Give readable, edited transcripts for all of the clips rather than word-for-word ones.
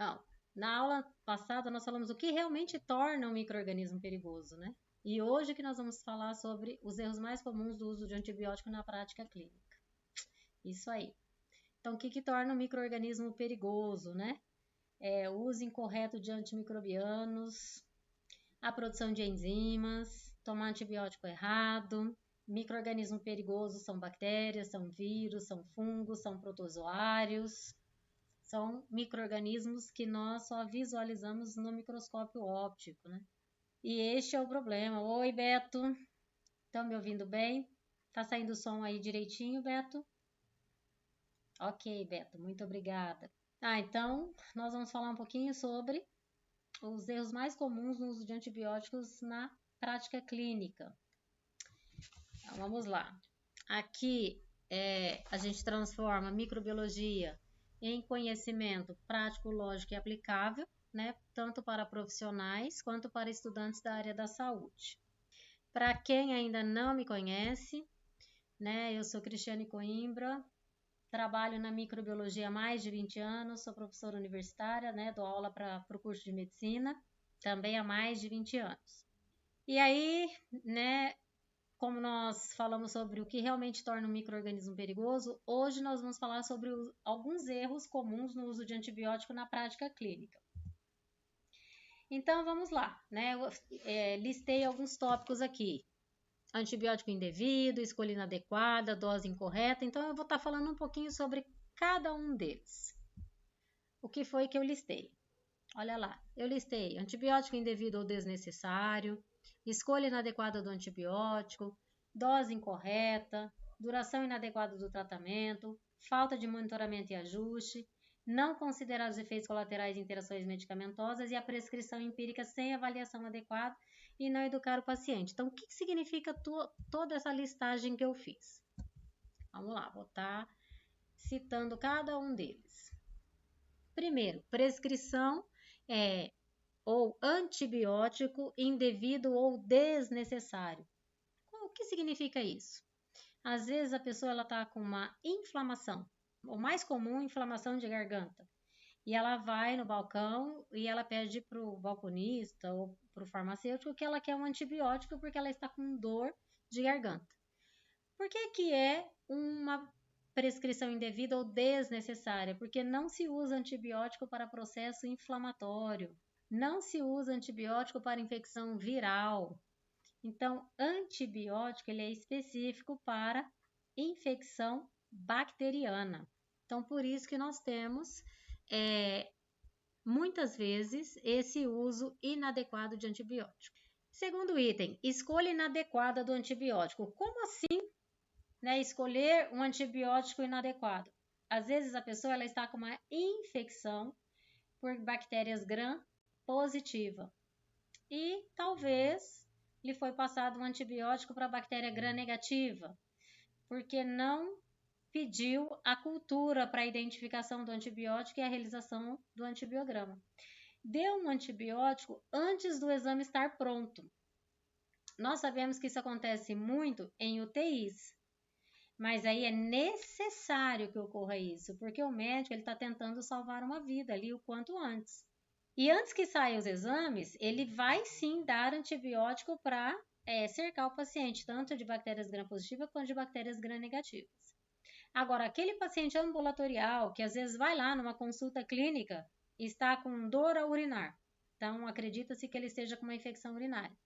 Então, na aula passada nós falamos o que realmente torna um micro-organismo perigoso, né? E hoje que nós vamos falar sobre os erros mais comuns do uso de antibiótico na prática clínica. Isso aí. Então, o que torna um micro-organismo perigoso, né? O uso incorreto de antimicrobianos, a produção de enzimas, tomar antibiótico errado. Micro-organismo perigoso são bactérias, são vírus, são fungos, são protozoários. São micro-organismos que nós só visualizamos no microscópio óptico, né? E este é o problema. Oi, Beto. Estão me ouvindo bem? Tá saindo o som aí direitinho, Beto? Ok, Beto, muito obrigada. Então, nós vamos falar um pouquinho sobre os erros mais comuns no uso de antibióticos na prática clínica. Então, vamos lá. Aqui, a gente transforma microbiologia em conhecimento prático, lógico e aplicável, né? Tanto para profissionais quanto para estudantes da área da saúde. Para quem ainda não me conhece, né? Eu sou Cristiane Coimbra, trabalho na microbiologia há mais de 20 anos, sou professora universitária, né? Dou aula para o curso de medicina, também há mais de 20 anos. E aí, né? Como nós falamos sobre o que realmente torna um micro-organismo perigoso, hoje nós vamos falar sobre alguns erros comuns no uso de antibiótico na prática clínica. Então, vamos lá, né? Eu listei alguns tópicos aqui. Antibiótico indevido, escolha inadequada, dose incorreta. Então, eu vou estar falando um pouquinho sobre cada um deles. O que foi que eu listei? Olha lá, eu listei antibiótico indevido ou desnecessário, escolha inadequada do antibiótico, dose incorreta, duração inadequada do tratamento, falta de monitoramento e ajuste, não considerar os efeitos colaterais de interações medicamentosas e a prescrição empírica sem avaliação adequada e não educar o paciente. Então, o que significa toda essa listagem que eu fiz? Vamos lá, vou estar citando cada um deles. Primeiro, prescrição ou antibiótico indevido ou desnecessário. O que significa isso? Às vezes a pessoa está com uma inflamação, o mais comum, inflamação de garganta, e ela vai no balcão e ela pede para o balconista ou para o farmacêutico que ela quer um antibiótico porque ela está com dor de garganta. Por que é uma prescrição indevida ou desnecessária? Porque não se usa antibiótico para processo inflamatório, não se usa antibiótico para infecção viral. Então, antibiótico ele é específico para infecção bacteriana. Então, por isso que nós temos, muitas vezes, esse uso inadequado de antibiótico. Segundo item, escolha inadequada do antibiótico. Como assim, né, escolher um antibiótico inadequado? Às vezes a pessoa ela está com uma infecção por bactérias gram-positiva e talvez lhe foi passado um antibiótico para bactéria gram-negativa, porque não pediu a cultura para a identificação do antibiótico e a realização do antibiograma. Deu um antibiótico antes do exame estar pronto. Nós sabemos que isso acontece muito em UTIs, mas aí é necessário que ocorra isso, porque o médico está tentando salvar uma vida ali o quanto antes. E antes que saiam os exames, ele vai sim dar antibiótico para cercar o paciente, tanto de bactérias gram-positivas quanto de bactérias gram-negativas. Agora, aquele paciente ambulatorial, que às vezes vai lá numa consulta clínica e está com dor ao urinar, então acredita-se que ele esteja com uma infecção urinária.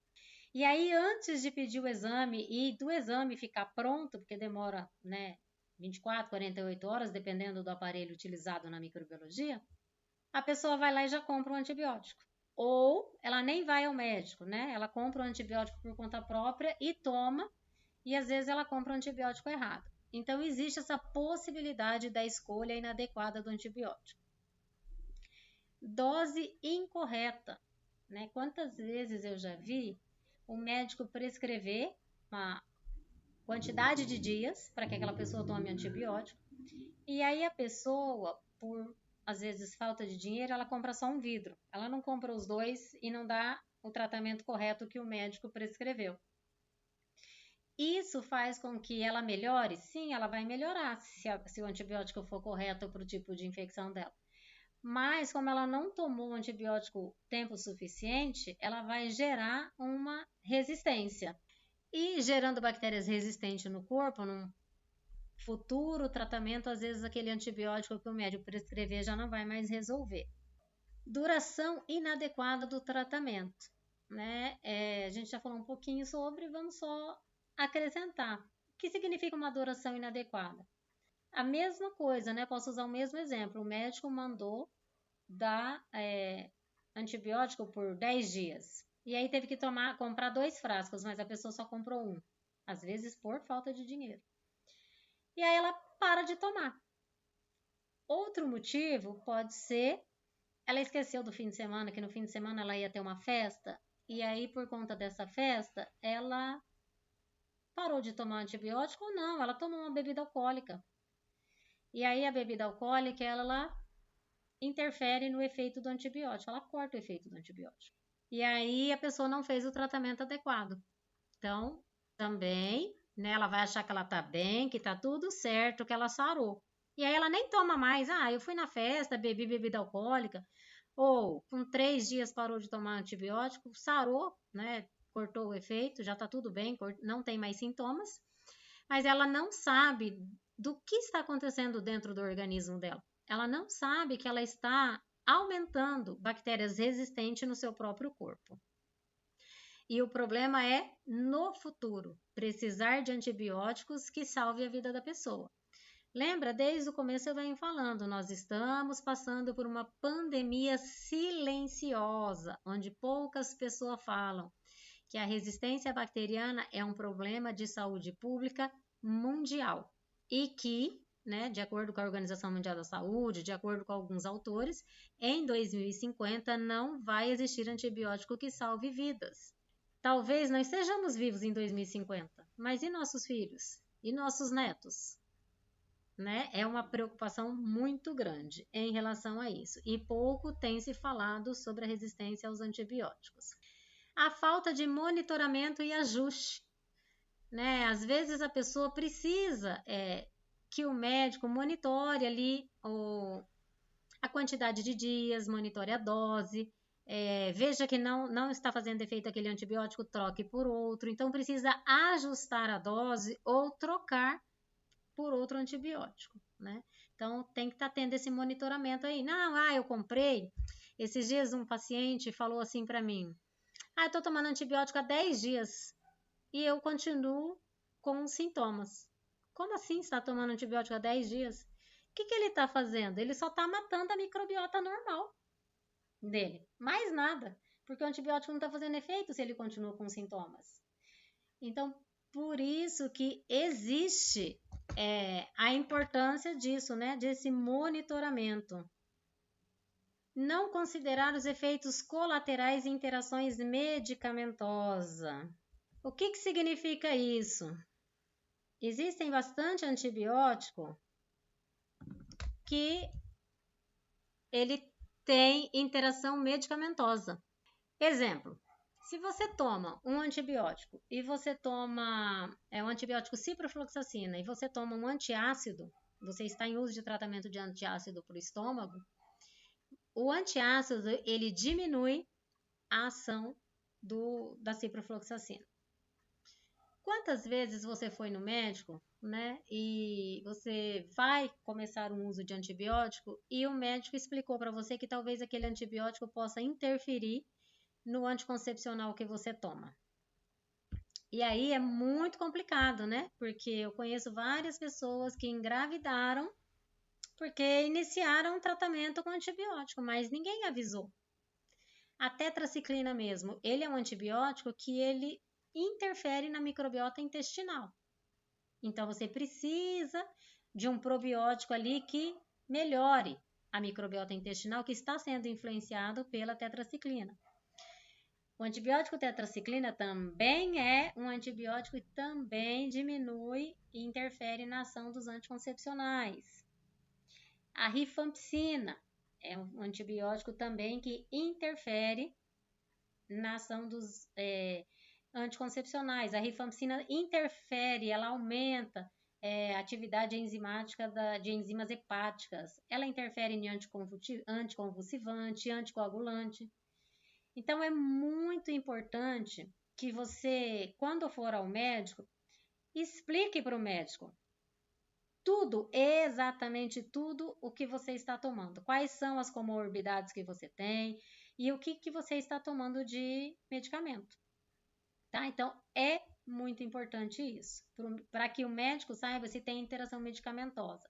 E aí, antes de pedir o exame e do exame ficar pronto, porque demora 24, 48 horas, dependendo do aparelho utilizado na microbiologia, a pessoa vai lá e já compra um antibiótico. Ou ela nem vai ao médico, né? Ela compra um antibiótico por conta própria e toma, e às vezes ela compra um antibiótico errado. Então, existe essa possibilidade da escolha inadequada do antibiótico. Dose incorreta, né? Quantas vezes eu já vi o médico prescrever uma quantidade de dias para que aquela pessoa tome antibiótico, e aí a pessoa, por às vezes falta de dinheiro, ela compra só um vidro, ela não compra os dois e não dá o tratamento correto que o médico prescreveu. Isso faz com que ela melhore? Sim, ela vai melhorar se o antibiótico for correto para o tipo de infecção dela. Mas como ela não tomou o antibiótico tempo suficiente, ela vai gerar uma resistência. E gerando bactérias resistentes no corpo, num futuro tratamento, às vezes aquele antibiótico que o médico prescrever já não vai mais resolver. Duração inadequada do tratamento, né? A gente já falou um pouquinho sobre, vamos só acrescentar. O que significa uma duração inadequada? A mesma coisa, né? Posso usar o mesmo exemplo. O médico mandou dar antibiótico por 10 dias. E aí teve que comprar 2 frascos, mas a pessoa só comprou um. Às vezes por falta de dinheiro. E aí ela para de tomar. Outro motivo pode ser ela esqueceu do fim de semana, que no fim de semana ela ia ter uma festa, e aí por conta dessa festa, ela parou de tomar antibiótico ou não, ela tomou uma bebida alcoólica. E aí a bebida alcoólica, ela interfere no efeito do antibiótico, ela corta o efeito do antibiótico. E aí a pessoa não fez o tratamento adequado. Então, também, né, ela vai achar que ela tá bem, que tá tudo certo, que ela sarou. E aí ela nem toma mais. Ah, eu fui na festa, bebi bebida alcoólica, ou com 3 dias parou de tomar antibiótico, sarou, né? Cortou o efeito, já tá tudo bem, não tem mais sintomas, mas ela não sabe do que está acontecendo dentro do organismo dela. Ela não sabe que ela está aumentando bactérias resistentes no seu próprio corpo. E o problema é, no futuro, precisar de antibióticos que salve a vida da pessoa. Lembra, desde o começo eu venho falando, nós estamos passando por uma pandemia silenciosa, onde poucas pessoas falam que a resistência bacteriana é um problema de saúde pública mundial e que, né, de acordo com a Organização Mundial da Saúde, de acordo com alguns autores, em 2050 não vai existir antibiótico que salve vidas. Talvez nós sejamos vivos em 2050, mas e nossos filhos? E nossos netos? Né? É uma preocupação muito grande em relação a isso. E pouco tem se falado sobre a resistência aos antibióticos. A falta de monitoramento e ajuste. Né? Às vezes a pessoa precisa que o médico monitore ali a quantidade de dias, monitore a dose, veja que não está fazendo efeito aquele antibiótico, troque por outro. Então precisa ajustar a dose ou trocar por outro antibiótico, né? Então tem que estar tendo esse monitoramento aí. Não, eu comprei. Esses dias um paciente falou assim para mim: eu tô tomando antibiótico há 10 dias e eu continuo com sintomas. Como assim está tomando antibiótico há 10 dias? O que ele está fazendo? Ele só está matando a microbiota normal dele. Mais nada. Porque o antibiótico não está fazendo efeito se ele continua com sintomas. Então, por isso que existe a importância disso, né? Desse monitoramento. Não considerar os efeitos colaterais e interações medicamentosas. O que significa isso? Existem bastante antibiótico que ele tem interação medicamentosa. Exemplo, se você toma um antibiótico e você toma um antibiótico ciprofloxacina e você toma um antiácido, você está em uso de tratamento de antiácido para o estômago, o antiácido ele diminui a ação da ciprofloxacina. Quantas vezes você foi no médico, né, e você vai começar um uso de antibiótico e o médico explicou para você que talvez aquele antibiótico possa interferir no anticoncepcional que você toma. E aí é muito complicado, né? Porque eu conheço várias pessoas que engravidaram porque iniciaram um tratamento com antibiótico, mas ninguém avisou. A tetraciclina mesmo, ele é um antibiótico que ele interfere na microbiota intestinal. Então você precisa de um probiótico ali que melhore a microbiota intestinal que está sendo influenciado pela tetraciclina. O antibiótico tetraciclina também é um antibiótico e também diminui e interfere na ação dos anticoncepcionais. A rifampicina é um antibiótico também que interfere na ação dos anticoncepcionais. A rifampicina interfere, ela aumenta atividade enzimática de enzimas hepáticas. Ela interfere em anticonvulsivante, anticoagulante. Então, é muito importante que você, quando for ao médico, explique para o médico tudo, exatamente tudo o que você está tomando. Quais são as comorbidades que você tem e o que você está tomando de medicamento. Tá? Então, é muito importante isso, para que o médico saiba se tem interação medicamentosa.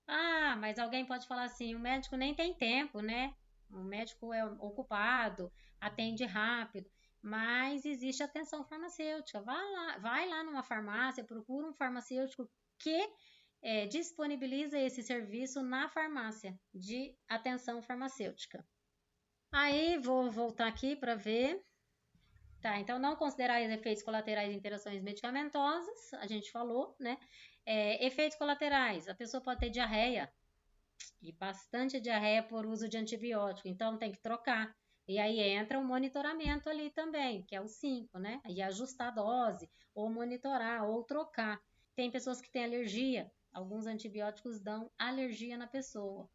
Ah, mas alguém pode falar assim, o médico nem tem tempo, né? O médico é ocupado, atende rápido, mas existe atenção farmacêutica. Vai lá numa farmácia, procura um farmacêutico que disponibiliza esse serviço na farmácia de atenção farmacêutica. Aí, vou voltar aqui para ver. Tá, então não considerar os efeitos colaterais de interações medicamentosas, a gente falou, né? Efeitos colaterais, a pessoa pode ter diarreia, e bastante diarreia por uso de antibiótico, então tem que trocar. E aí entra o monitoramento ali também, que é o 5, né? E ajustar a dose, ou monitorar, ou trocar. Tem pessoas que têm alergia, alguns antibióticos dão alergia na pessoa.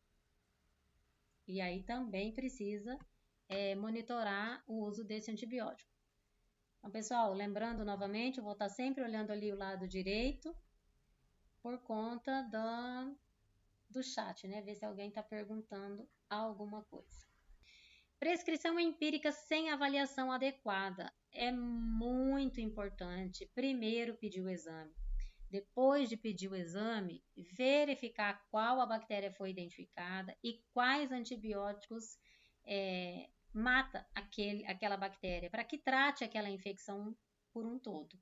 E aí também precisa monitorar o uso desse antibiótico. Então, pessoal, lembrando novamente, eu vou estar sempre olhando ali o lado direito, por conta do chat, né? Ver se alguém está perguntando alguma coisa. Prescrição empírica sem avaliação adequada. É muito importante primeiro pedir o exame. Depois de pedir o exame, verificar qual a bactéria foi identificada e quais antibióticos mata aquela bactéria, para que trate aquela infecção por um todo.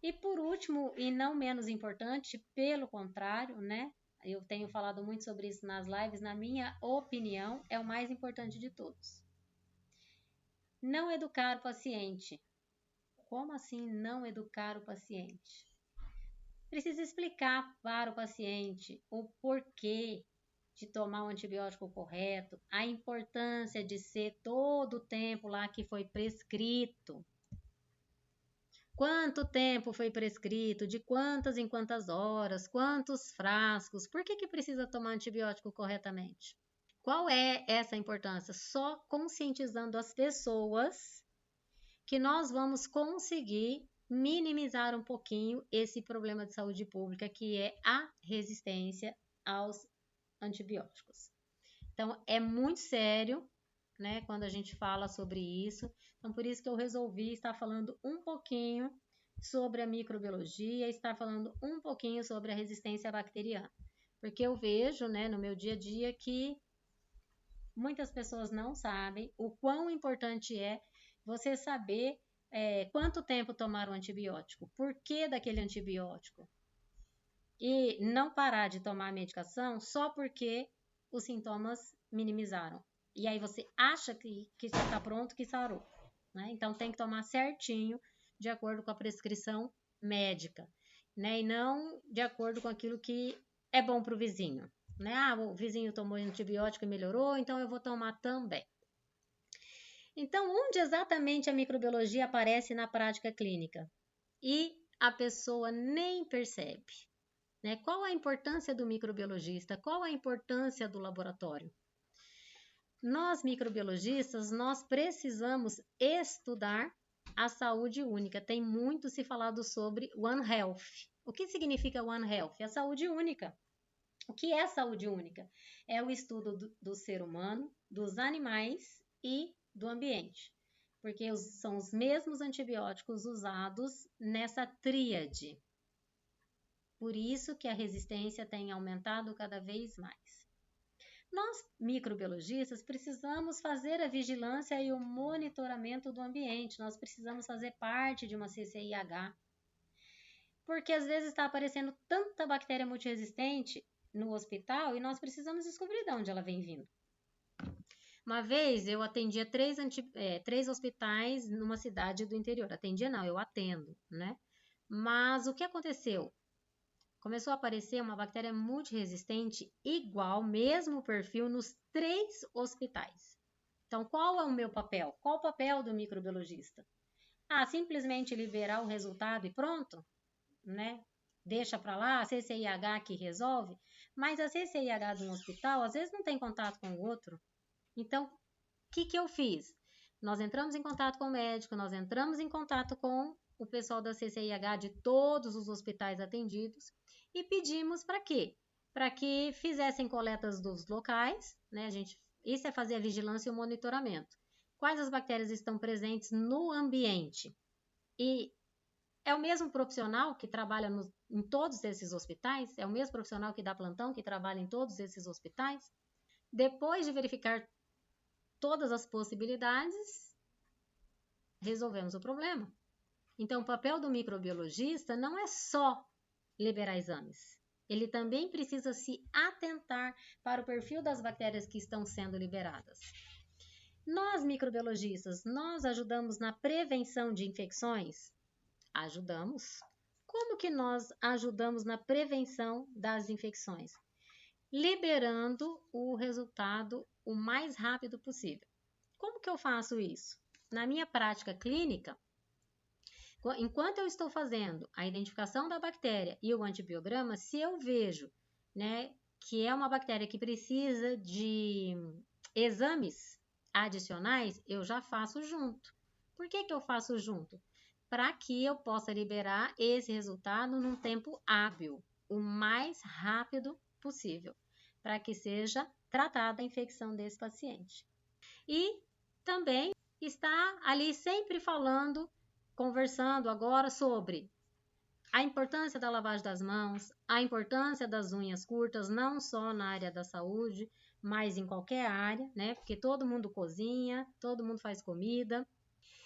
E por último, e não menos importante, pelo contrário, né? Eu tenho falado muito sobre isso nas lives, na minha opinião, é o mais importante de todos. Não educar o paciente. Como assim não educar o paciente? Precisa explicar para o paciente o porquê de tomar o antibiótico correto, a importância de ser todo o tempo lá que foi prescrito. Quanto tempo foi prescrito, de quantas em quantas horas, quantos frascos, por que precisa tomar antibiótico corretamente? Qual é essa importância? Só conscientizando as pessoas que nós vamos conseguir minimizar um pouquinho esse problema de saúde pública, que é a resistência aos antibióticos. Então, é muito sério, né, quando a gente fala sobre isso. Então, por isso que eu resolvi estar falando um pouquinho sobre a microbiologia, estar falando um pouquinho sobre a resistência bacteriana. Porque eu vejo, né, no meu dia a dia que muitas pessoas não sabem o quão importante é você saber quanto tempo tomar o antibiótico, por que daquele antibiótico. E não parar de tomar a medicação só porque os sintomas minimizaram. E aí você acha que já está pronto, que sarou. Né? Então tem que tomar certinho, de acordo com a prescrição médica. Né? E não de acordo com aquilo que é bom para o vizinho. Né? Ah, o vizinho tomou antibiótico e melhorou, então eu vou tomar também. Então, onde exatamente a microbiologia aparece na prática clínica? E a pessoa nem percebe. Né? Qual a importância do microbiologista? Qual a importância do laboratório? Nós, microbiologistas, nós precisamos estudar a saúde única. Tem muito se falado sobre One Health. O que significa One Health? É a saúde única. O que é saúde única? É o estudo do ser humano, dos animais e do ambiente. Porque são os mesmos antibióticos usados nessa tríade. Por isso que a resistência tem aumentado cada vez mais. Nós, microbiologistas, precisamos fazer a vigilância e o monitoramento do ambiente. Nós precisamos fazer parte de uma CCIH. Porque às vezes está aparecendo tanta bactéria multiresistente no hospital e nós precisamos descobrir de onde ela vem vindo. Uma vez eu atendia 3 hospitais numa cidade do interior. Atendia não, eu atendo, né? Mas o que aconteceu? Começou a aparecer uma bactéria multiresistente igual, mesmo perfil, nos 3 hospitais. Então, qual é o meu papel? Qual o papel do microbiologista? Simplesmente liberar o resultado e pronto? Né? deixa para lá, a CCIH que resolve, mas a CCIH de um hospital às vezes não tem contato com o outro. Então, o que eu fiz? Nós entramos em contato com o médico, nós entramos em contato com o pessoal da CCIH de todos os hospitais atendidos e pedimos para quê? Para que fizessem coletas dos locais, né? Isso é fazer a vigilância e o monitoramento. Quais as bactérias estão presentes no ambiente? E é o mesmo profissional que trabalha em todos esses hospitais? É o mesmo profissional que dá plantão, que trabalha em todos esses hospitais? Depois de verificar todas as possibilidades, resolvemos o problema. Então, o papel do microbiologista não é só liberar exames. Ele também precisa se atentar para o perfil das bactérias que estão sendo liberadas. Nós, microbiologistas, nós ajudamos na prevenção de infecções? Ajudamos. Como que nós ajudamos na prevenção das infecções? Liberando o resultado o mais rápido possível. Como que eu faço isso? Na minha prática clínica, enquanto eu estou fazendo a identificação da bactéria e o antibiograma, se eu vejo, né, que é uma bactéria que precisa de exames adicionais, eu já faço junto. Por que eu faço junto? Para que eu possa liberar esse resultado num tempo hábil, o mais rápido possível, para que seja tratada a infecção desse paciente. E também está ali sempre falando, conversando agora sobre a importância da lavagem das mãos, a importância das unhas curtas, não só na área da saúde, mas em qualquer área, né? Porque todo mundo cozinha, todo mundo faz comida.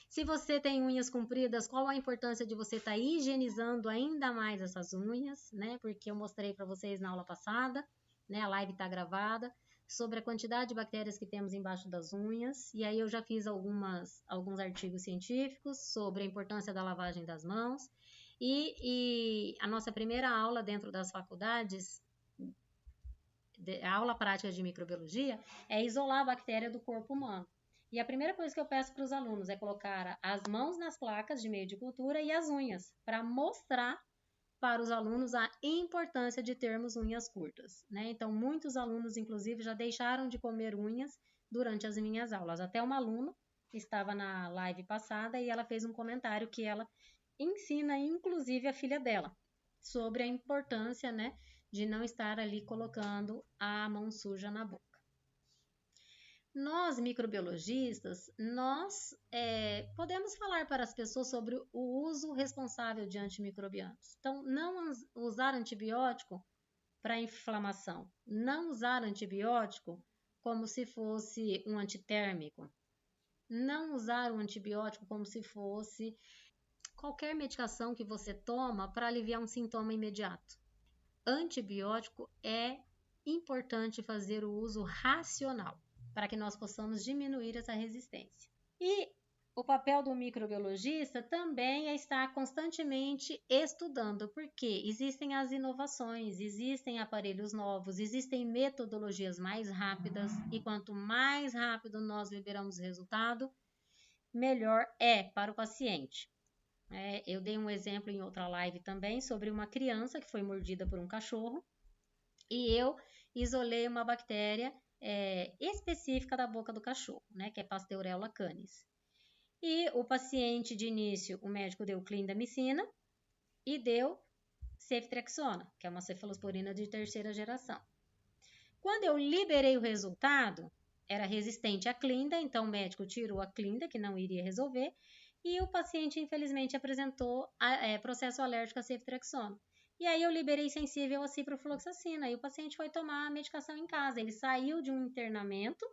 Se você tem unhas compridas, qual a importância de você estar higienizando ainda mais essas unhas, né? Porque eu mostrei para vocês na aula passada, né? A live está gravada, sobre a quantidade de bactérias que temos embaixo das unhas. E aí eu já fiz alguns artigos científicos sobre a importância da lavagem das mãos. E a nossa primeira aula dentro das faculdades, a aula prática de microbiologia, é isolar a bactéria do corpo humano. E a primeira coisa que eu peço para os alunos é colocar as mãos nas placas de meio de cultura e as unhas, para mostrar para os alunos a importância de termos unhas curtas, né? Então, muitos alunos, inclusive, já deixaram de comer unhas durante as minhas aulas. Até uma aluna estava na live passada e ela fez um comentário que ela ensina, inclusive, a filha dela, sobre a importância, né, de não estar ali colocando a mão suja na boca. Nós, microbiologistas, nós podemos falar para as pessoas sobre o uso responsável de antimicrobianos. Então, não usar antibiótico para inflamação, não usar antibiótico como se fosse um antitérmico, não usar um antibiótico como se fosse qualquer medicação que você toma para aliviar um sintoma imediato. Antibiótico é importante fazer o uso racional, para que nós possamos diminuir essa resistência. E o papel do microbiologista também é estar constantemente estudando, porque existem as inovações, existem aparelhos novos, existem metodologias mais rápidas, e quanto mais rápido nós liberamos o resultado, melhor é para o paciente. Eu dei um exemplo em outra live também sobre uma criança que foi mordida por um cachorro, e eu isolei uma bactéria específica da boca do cachorro, né, que é Pasteurella canis. E o paciente, de início, o médico deu clindamicina e deu ceftriaxona, que é uma cefalosporina de terceira geração. Quando eu liberei o resultado, era resistente à clinda, então o médico tirou a clinda, que não iria resolver, e o paciente, infelizmente, apresentou processo alérgico à ceftriaxona. E aí eu liberei sensível a ciprofloxacina e o paciente foi tomar a medicação em casa. Ele saiu de um internamento,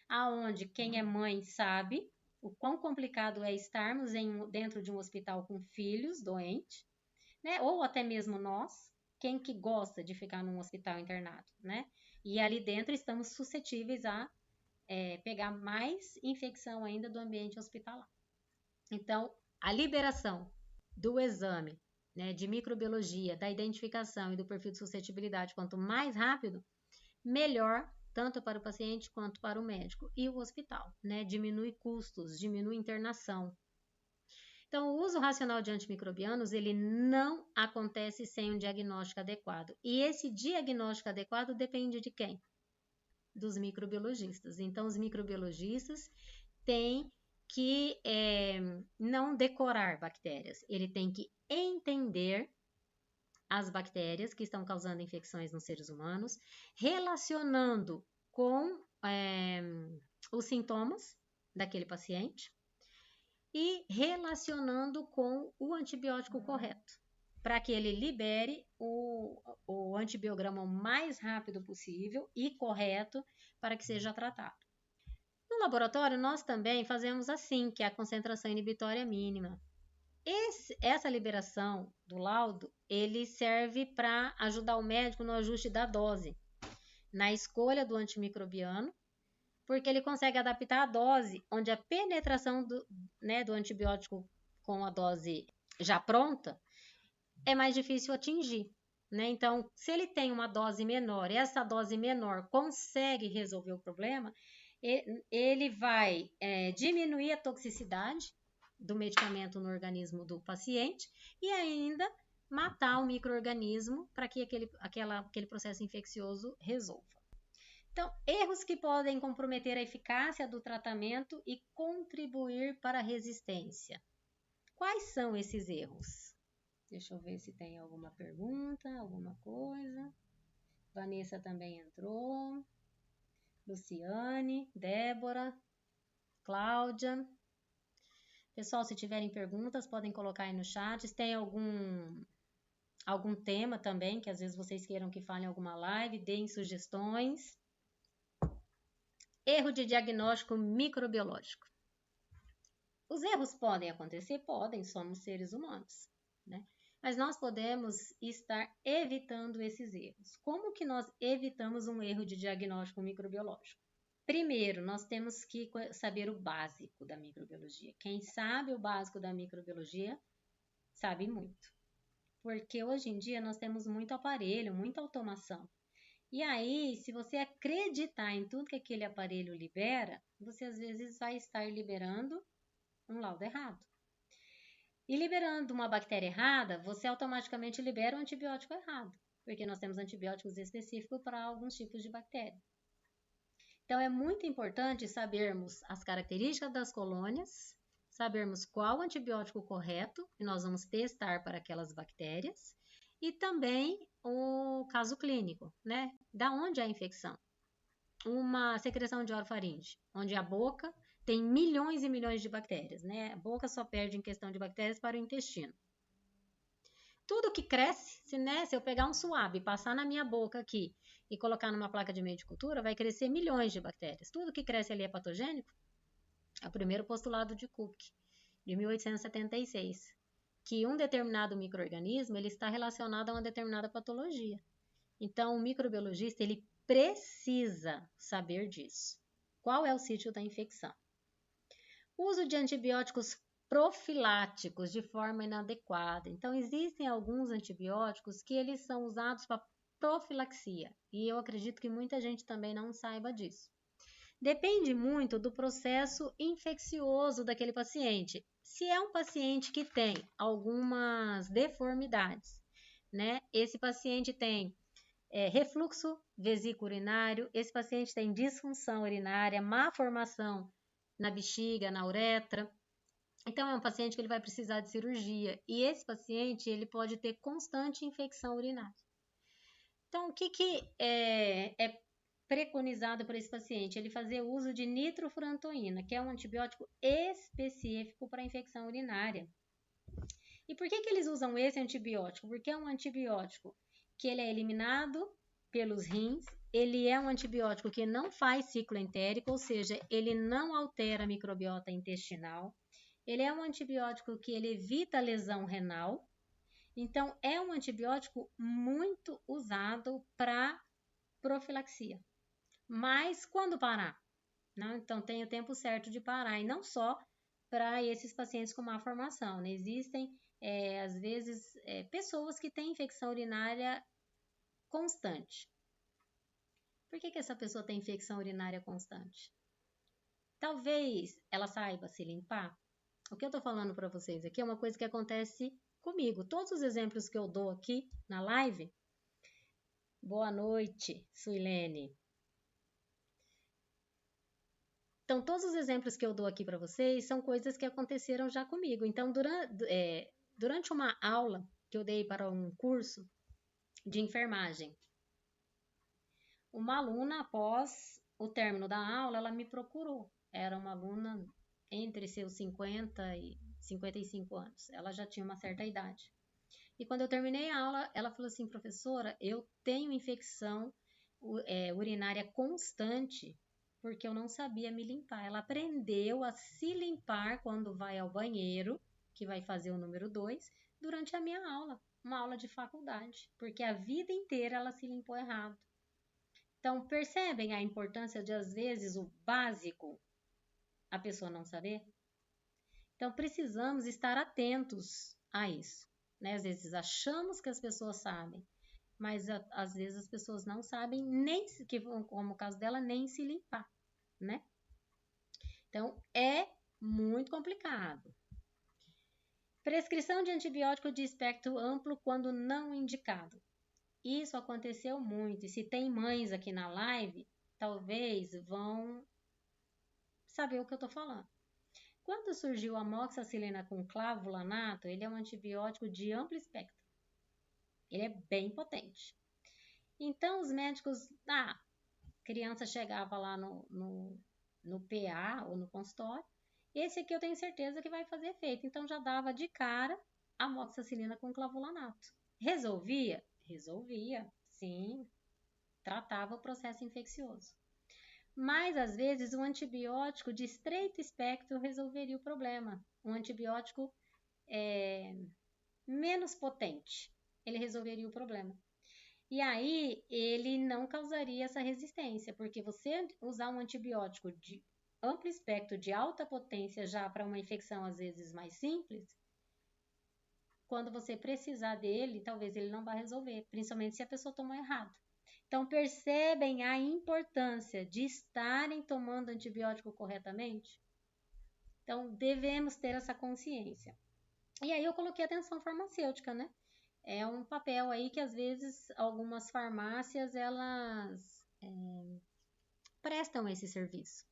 aonde quem é mãe sabe o quão complicado é estarmos dentro de um hospital com filhos doentes, né? Ou até mesmo nós, quem que gosta de ficar num hospital internado, né? E ali dentro estamos suscetíveis a pegar mais infecção ainda do ambiente hospitalar. Então, a liberação do exame, né, de microbiologia, da identificação e do perfil de suscetibilidade, quanto mais rápido, melhor, tanto para o paciente quanto para o médico e o hospital, né? Diminui custos, diminui internação. Então, o uso racional de antimicrobianos, ele não acontece sem um diagnóstico adequado. E esse diagnóstico adequado depende de quem? Dos microbiologistas. Então, os microbiologistas têm que não decorar bactérias, ele tem que entender as bactérias que estão causando infecções nos seres humanos, relacionando com os sintomas daquele paciente e relacionando com o antibiótico correto, para que ele libere o antibiograma o mais rápido possível e correto para que seja tratado. No laboratório, nós também fazemos assim, que é a concentração inibitória mínima. Essa liberação do laudo, ele serve para ajudar o médico no ajuste da dose, na escolha do antimicrobiano, porque ele consegue adaptar a dose, onde a penetração do antibiótico com a dose já pronta é mais difícil atingir. Né? Então, se ele tem uma dose menor e essa dose menor consegue resolver o problema, ele vai diminuir a toxicidade do medicamento no organismo do paciente e ainda matar o micro-organismo para que aquele processo infeccioso resolva. Então, erros que podem comprometer a eficácia do tratamento e contribuir para a resistência. Quais são esses erros? Deixa eu ver se tem alguma pergunta, alguma coisa. Vanessa também entrou. Luciane, Débora, Cláudia. Pessoal, se tiverem perguntas, podem colocar aí no chat. Se tem algum tema também, que às vezes vocês queiram que fale em alguma live, deem sugestões. Erro de diagnóstico microbiológico. Os erros podem acontecer? Podem, somos seres humanos, né? Mas nós podemos estar evitando esses erros. Como que nós evitamos um erro de diagnóstico microbiológico? Primeiro, nós temos que saber o básico da microbiologia. Quem sabe o básico da microbiologia sabe muito. Porque hoje em dia nós temos muito aparelho, muita automação. E aí, se você acreditar em tudo que aquele aparelho libera, você às vezes vai estar liberando um laudo errado. E liberando uma bactéria errada, você automaticamente libera um antibiótico errado, porque nós temos antibióticos específicos para alguns tipos de bactéria. Então, é muito importante sabermos as características das colônias, sabermos qual o antibiótico correto que nós vamos testar para aquelas bactérias e também o caso clínico, né? Da onde é a infecção? Uma secreção de orofaringe, onde a boca tem milhões e milhões de bactérias, né? A boca só perde em questão de bactérias para o intestino. Tudo que cresce, se eu pegar um suave e passar na minha boca aqui e colocar numa placa de meio de cultura, vai crescer milhões de bactérias. Tudo que cresce ali é patogênico? É o primeiro postulado de Cook, de 1876, que um determinado micro-organismo ele está relacionado a uma determinada patologia. Então, o microbiologista ele precisa saber disso. Qual é o sítio da infecção? O uso de antibióticos profiláticos de forma inadequada. Então, existem alguns antibióticos que eles são usados para profilaxia. E eu acredito que muita gente também não saiba disso. Depende muito do processo infeccioso daquele paciente. Se é um paciente que tem algumas deformidades, né? Esse paciente tem refluxo vesículo-urinário, esse paciente tem disfunção urinária, má formação na bexiga, na uretra. Então, é um paciente que ele vai precisar de cirurgia. E esse paciente, ele pode ter constante infecção urinária. Então, o que é preconizado por esse paciente? Ele fazer uso de nitrofurantoína, que é um antibiótico específico para infecção urinária. E por que eles usam esse antibiótico? Porque é um antibiótico que ele é eliminado pelos rins, ele é um antibiótico que não faz ciclo entérico, ou seja, ele não altera a microbiota intestinal, ele é um antibiótico que ele evita a lesão renal, então é um antibiótico muito usado para profilaxia. Mas quando parar? Não? Então tem o tempo certo de parar, e não só para esses pacientes com má formação, né? Existem às vezes pessoas que têm infecção urinária constante. Por que essa pessoa tem infecção urinária constante? Talvez ela saiba se limpar, O que eu tô falando para vocês aqui é uma coisa que acontece comigo. Todos os exemplos que eu dou aqui na live. Boa noite, Suilene. Então, todos os exemplos que eu dou aqui para vocês são coisas que aconteceram já comigo. Então, durante uma aula que eu dei para um curso de enfermagem, uma aluna, após o término da aula, ela me procurou. Era uma aluna entre seus 50 e 55 anos. Ela já tinha uma certa idade. E quando eu terminei a aula, ela falou assim, professora, eu tenho infecção urinária constante porque eu não sabia me limpar. Ela aprendeu a se limpar quando vai ao banheiro, que vai fazer o número 2, durante a minha aula, uma aula de faculdade, porque a vida inteira ela se limpou errado. Então, percebem a importância de, às vezes, o básico a pessoa não saber? Então, precisamos estar atentos a isso, né? Às vezes achamos que as pessoas sabem, mas às vezes as pessoas não sabem nem, como o caso dela, nem se limpar, né? Então, é muito complicado. Prescrição de antibiótico de espectro amplo quando não indicado. Isso aconteceu muito, e se tem mães aqui na live, talvez vão saber o que eu tô falando. Quando surgiu a amoxicilina com clavulanato, ele é um antibiótico de amplo espectro. Ele é bem potente. Então, os médicos, criança chegava lá no PA ou no consultório, esse aqui eu tenho certeza que vai fazer efeito. Então, já dava de cara a amoxicilina com clavulanato. Resolvia? Resolvia, sim. Tratava o processo infeccioso. Mas, às vezes, um antibiótico de estreito espectro resolveria o problema. Um antibiótico menos potente, ele resolveria o problema. E aí, ele não causaria essa resistência, porque você usar um antibiótico de amplo espectro, de alta potência, já para uma infecção, às vezes, mais simples, quando você precisar dele, talvez ele não vá resolver, principalmente se a pessoa tomou errado. Então, percebem a importância de estarem tomando antibiótico corretamente? Então, devemos ter essa consciência. E aí, eu coloquei atenção farmacêutica, né? É um papel aí que, às vezes, algumas farmácias, elas prestam esse serviço.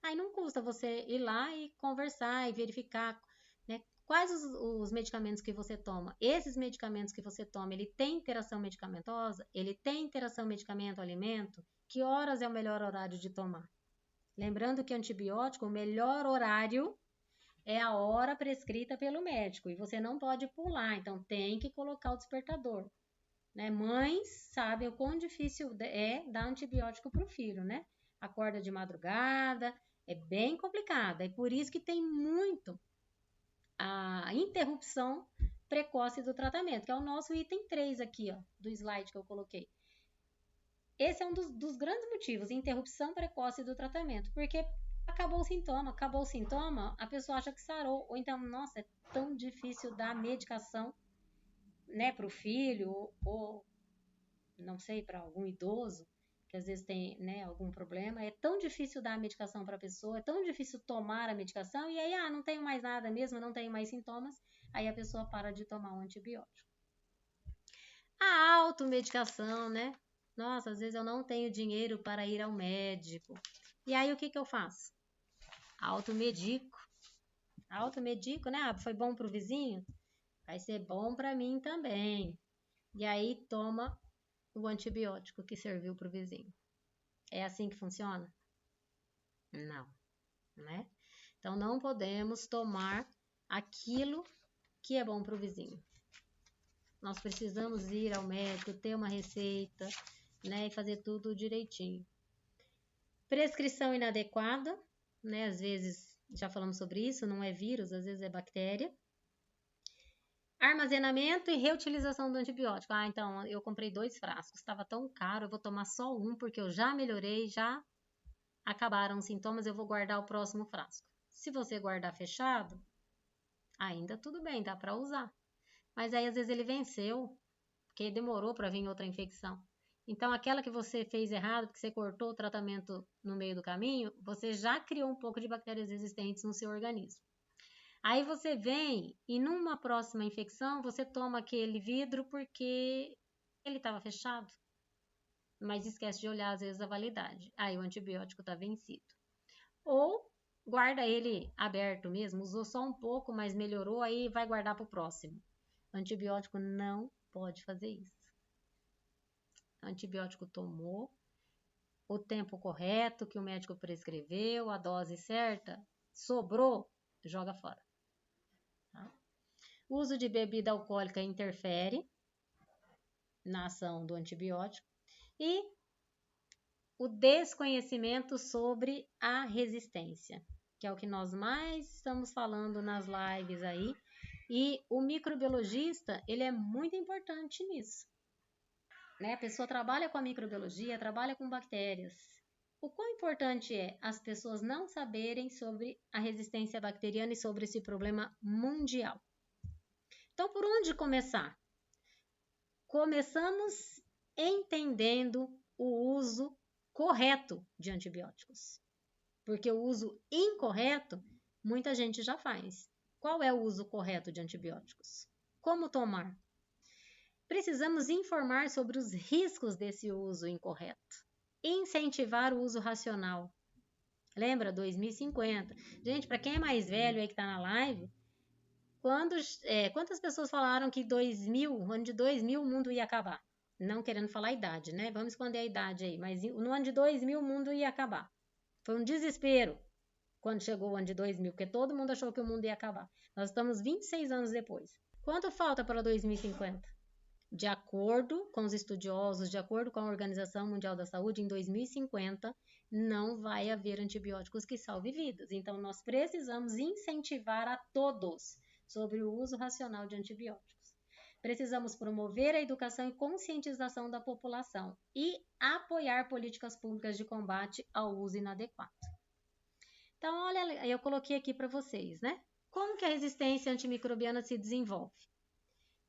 Aí, não custa você ir lá e conversar e verificar, né? Quais os medicamentos que você toma? Esses medicamentos que você toma, ele tem interação medicamentosa? Ele tem interação medicamento-alimento? Que horas é o melhor horário de tomar? Lembrando que antibiótico, o melhor horário é a hora prescrita pelo médico e você não pode pular, então tem que colocar o despertador. Né? Mães sabem o quão difícil é dar antibiótico para o filho, né? Acorda de madrugada, é bem complicado. É por isso que tem muito a interrupção precoce do tratamento, que é o nosso item 3 aqui, ó, do slide que eu coloquei. Esse é um dos grandes motivos, interrupção precoce do tratamento, porque acabou o sintoma, a pessoa acha que sarou, ou então, nossa, é tão difícil dar medicação, né, para o filho, ou não sei, para algum idoso, que às vezes tem, né, algum problema, é tão difícil dar a medicação para a pessoa, é tão difícil tomar a medicação, e aí, não tenho mais nada mesmo, não tenho mais sintomas, aí a pessoa para de tomar um antibiótico. A automedicação, né? Nossa, às vezes eu não tenho dinheiro para ir ao médico. E aí, o que eu faço? Automedico. Automedico, né? Foi bom para o vizinho? Vai ser bom para mim também. E aí, toma o antibiótico que serviu para o vizinho. É assim que funciona? Não, né? Então, não podemos tomar aquilo que é bom para o vizinho. Nós precisamos ir ao médico, ter uma receita, né? E fazer tudo direitinho. Prescrição inadequada, né? Às vezes, já falamos sobre isso, não é vírus, às vezes é bactéria. Armazenamento e reutilização do antibiótico. Então, eu comprei 2 frascos, estava tão caro, eu vou tomar só um, porque eu já melhorei, já acabaram os sintomas, eu vou guardar o próximo frasco. Se você guardar fechado, ainda tudo bem, dá para usar. Mas aí, às vezes, ele venceu, porque demorou para vir outra infecção. Então, aquela que você fez errado, porque você cortou o tratamento no meio do caminho, você já criou um pouco de bactérias resistentes no seu organismo. Aí você vem e numa próxima infecção você toma aquele vidro porque ele estava fechado, mas esquece de olhar às vezes a validade. Aí o antibiótico está vencido. Ou guarda ele aberto mesmo, usou só um pouco, mas melhorou, aí vai guardar para o próximo. Antibiótico não pode fazer isso. Antibiótico tomou, o tempo correto que o médico prescreveu, a dose certa, sobrou, joga fora. Tá? O uso de bebida alcoólica interfere na ação do antibiótico e o desconhecimento sobre a resistência, que é o que nós mais estamos falando nas lives aí, e o microbiologista, ele é muito importante nisso, né? A pessoa trabalha com a microbiologia, trabalha com bactérias. O quão importante é as pessoas não saberem sobre a resistência bacteriana e sobre esse problema mundial. Então, por onde começar? Começamos entendendo o uso correto de antibióticos. Porque o uso incorreto, muita gente já faz. Qual é o uso correto de antibióticos? Como tomar? Precisamos informar sobre os riscos desse uso incorreto. Incentivar o uso racional. Lembra? 2050. Gente, para quem é mais velho aí que está na live, quantas pessoas falaram que ano de 2000 o mundo ia acabar? Não querendo falar a idade, né? Vamos esconder a idade aí. Mas no ano de 2000 o mundo ia acabar. Foi um desespero quando chegou o ano de 2000, porque todo mundo achou que o mundo ia acabar. Nós estamos 26 anos depois. Quanto falta para 2050? De acordo com os estudiosos, de acordo com a Organização Mundial da Saúde, em 2050 não vai haver antibióticos que salvem vidas. Então, nós precisamos incentivar a todos sobre o uso racional de antibióticos. Precisamos promover a educação e conscientização da população e apoiar políticas públicas de combate ao uso inadequado. Então, olha, eu coloquei aqui para vocês, né? Como que a resistência antimicrobiana se desenvolve?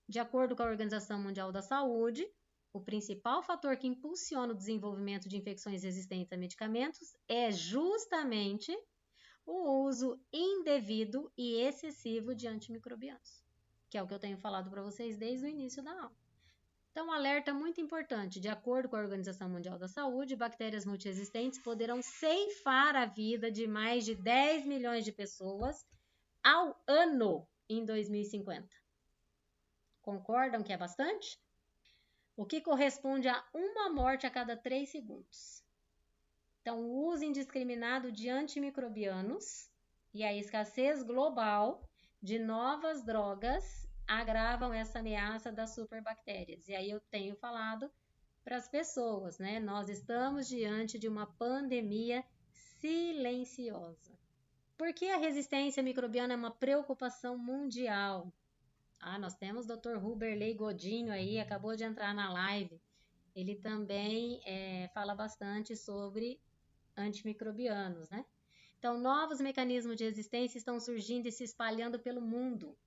De acordo com a Organização Mundial da Saúde, o principal fator que impulsiona o desenvolvimento de infecções resistentes a medicamentos é justamente o uso indevido e excessivo de antimicrobianos, que é o que eu tenho falado para vocês desde o início da aula. Então, um alerta muito importante: de acordo com a Organização Mundial da Saúde, bactérias multiresistentes poderão ceifar a vida de mais de 10 milhões de pessoas ao ano em 2050. Concordam que é bastante? O que corresponde a uma morte a cada 3 segundos. Então, o uso indiscriminado de antimicrobianos e a escassez global de novas drogas agravam essa ameaça das superbactérias. E aí eu tenho falado para as pessoas, né? Nós estamos diante de uma pandemia silenciosa. Por que a resistência microbiana é uma preocupação mundial? Nós temos o Dr. Huberley Godinho aí, acabou de entrar na live. Ele também fala bastante sobre antimicrobianos, né? Então, novos mecanismos de resistência estão surgindo e se espalhando pelo mundo,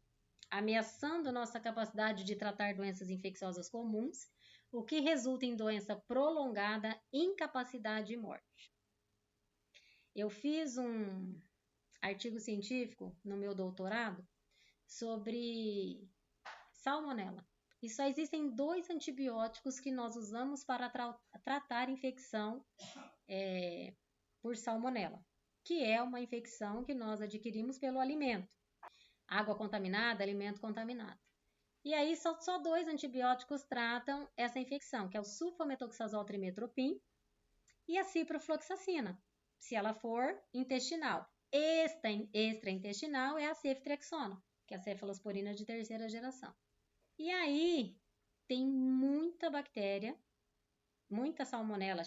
ameaçando nossa capacidade de tratar doenças infecciosas comuns, o que resulta em doença prolongada, incapacidade e morte. Eu fiz um artigo científico no meu doutorado sobre salmonela. E só existem 2 antibióticos que nós usamos para tratar infecção por salmonela, que é uma infecção que nós adquirimos pelo alimento. Água contaminada, alimento contaminado. E aí só 2 antibióticos tratam essa infecção, que é o sulfametoxazol trimetoprim e a ciprofloxacina, se ela for intestinal. Extraintestinal é a ceftriaxona, que é a cefalosporina de 3ª geração. E aí tem muita bactéria, muita salmonela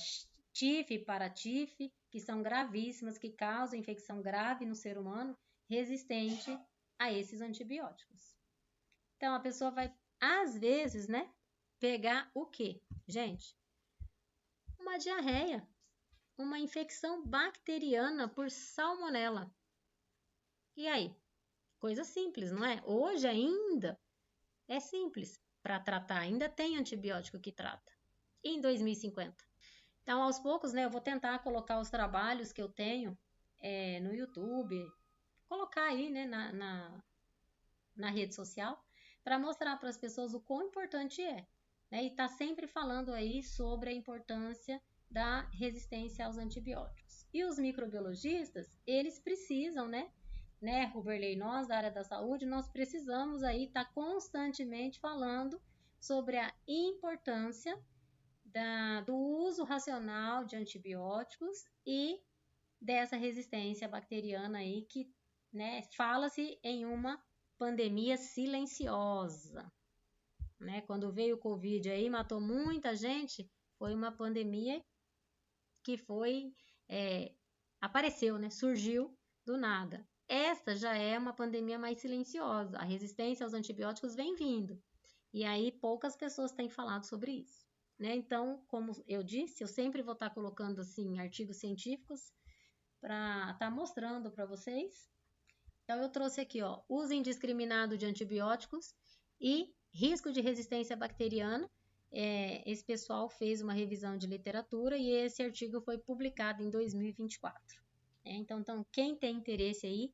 tif e paratif, que são gravíssimas, que causam infecção grave no ser humano, resistente a esses antibióticos. Então, a pessoa vai, às vezes, né, pegar o quê? Gente, uma diarreia, uma infecção bacteriana por salmonela. E aí? Coisa simples, não é? Hoje ainda é simples para tratar, ainda tem antibiótico que trata. E em 2050? Então, aos poucos, né, eu vou tentar colocar os trabalhos que eu tenho no YouTube, colocar aí, né, na rede social, para mostrar para as pessoas o quão importante é, né? E tá sempre falando aí sobre a importância da resistência aos antibióticos. E os microbiologistas, eles precisam, né, Ruberley, nós da área da saúde, nós precisamos aí estar constantemente falando sobre a importância do uso racional de antibióticos e dessa resistência bacteriana aí que, né, fala-se em uma pandemia silenciosa, né? Quando veio o Covid aí, matou muita gente, foi uma pandemia que apareceu, né? Surgiu do nada. Esta já é uma pandemia mais silenciosa. A resistência aos antibióticos vem vindo. E aí poucas pessoas têm falado sobre isso, né? Então, como eu disse, eu sempre vou estar colocando assim artigos científicos para estar mostrando para vocês. Então, eu trouxe aqui, ó, uso indiscriminado de antibióticos e risco de resistência bacteriana. Esse pessoal fez uma revisão de literatura e esse artigo foi publicado em 2024. Então, quem tem interesse aí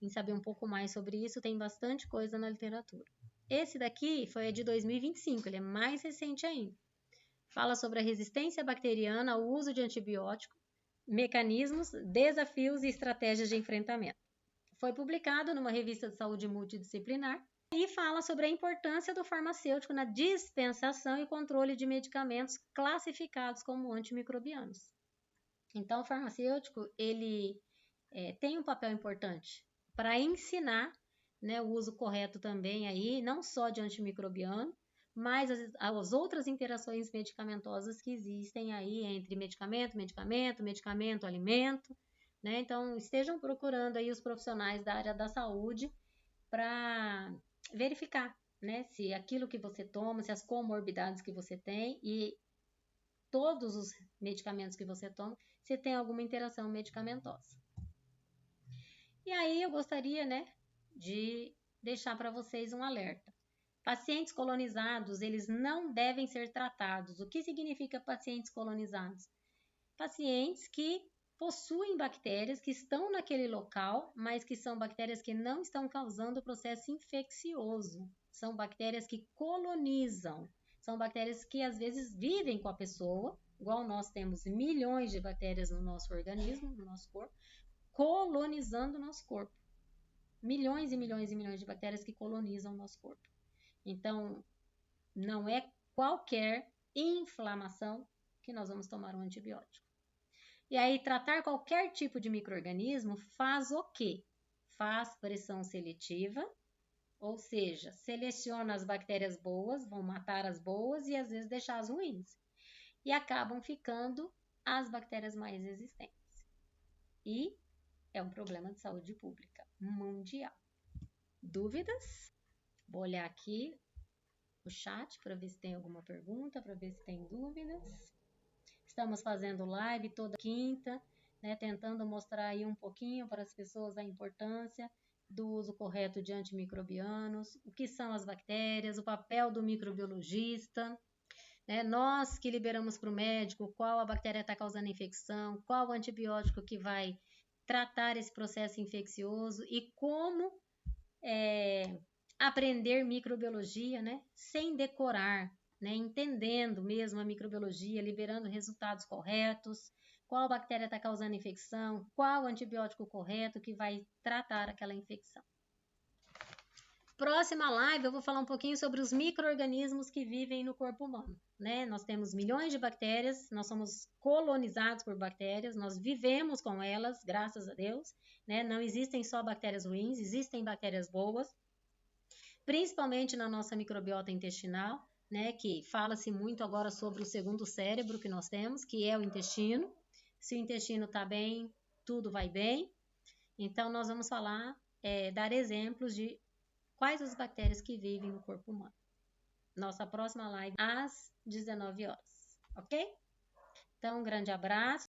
em saber um pouco mais sobre isso, tem bastante coisa na literatura. Esse daqui foi de 2025, ele é mais recente ainda. Fala sobre a resistência bacteriana ao uso de antibiótico, mecanismos, desafios e estratégias de enfrentamento. Foi publicado numa revista de saúde multidisciplinar e fala sobre a importância do farmacêutico na dispensação e controle de medicamentos classificados como antimicrobianos. Então, o farmacêutico, ele tem um papel importante para ensinar, né, o uso correto também aí, não só de antimicrobiano, mas as outras interações medicamentosas que existem aí entre medicamento, alimento, né? Então, estejam procurando aí os profissionais da área da saúde para verificar, né, se aquilo que você toma, se as comorbidades que você tem e todos os medicamentos que você toma, se tem alguma interação medicamentosa. E aí eu gostaria, né, de deixar para vocês um alerta. Pacientes colonizados, eles não devem ser tratados. O que significa pacientes colonizados? Pacientes que possuem bactérias que estão naquele local, mas que são bactérias que não estão causando processo infeccioso. São bactérias que colonizam. São bactérias que às vezes vivem com a pessoa, igual nós temos milhões de bactérias no nosso organismo, no nosso corpo, colonizando o nosso corpo. Milhões e milhões e milhões de bactérias que colonizam o nosso corpo. Então, não é qualquer inflamação que nós vamos tomar um antibiótico. E aí, tratar qualquer tipo de micro-organismo faz o quê? Faz pressão seletiva, ou seja, seleciona as bactérias boas, vão matar as boas e às vezes deixar as ruins. E acabam ficando as bactérias mais resistentes. E é um problema de saúde pública mundial. Dúvidas? Vou olhar aqui o chat para ver se tem alguma pergunta, para ver se tem dúvidas. Estamos fazendo live toda quinta, né, tentando mostrar aí um pouquinho para as pessoas a importância do uso correto de antimicrobianos, o que são as bactérias, o papel do microbiologista, né, nós que liberamos para o médico qual a bactéria está causando infecção, qual o antibiótico que vai tratar esse processo infeccioso e como aprender microbiologia, né, sem decorar, né, entendendo mesmo a microbiologia, liberando resultados corretos, qual bactéria está causando infecção, qual antibiótico correto que vai tratar aquela infecção. Próxima live eu vou falar um pouquinho sobre os micro-organismos que vivem no corpo humano, né? Nós temos milhões de bactérias, nós somos colonizados por bactérias, nós vivemos com elas, graças a Deus, né? Não existem só bactérias ruins, existem bactérias boas, principalmente na nossa microbiota intestinal, né? Que fala-se muito agora sobre o segundo cérebro que nós temos, que é o intestino. Se o intestino está bem, tudo vai bem. Então, nós vamos falar, dar exemplos de quais as bactérias que vivem no corpo humano. Nossa próxima live às 19 horas, ok? Então, um grande abraço.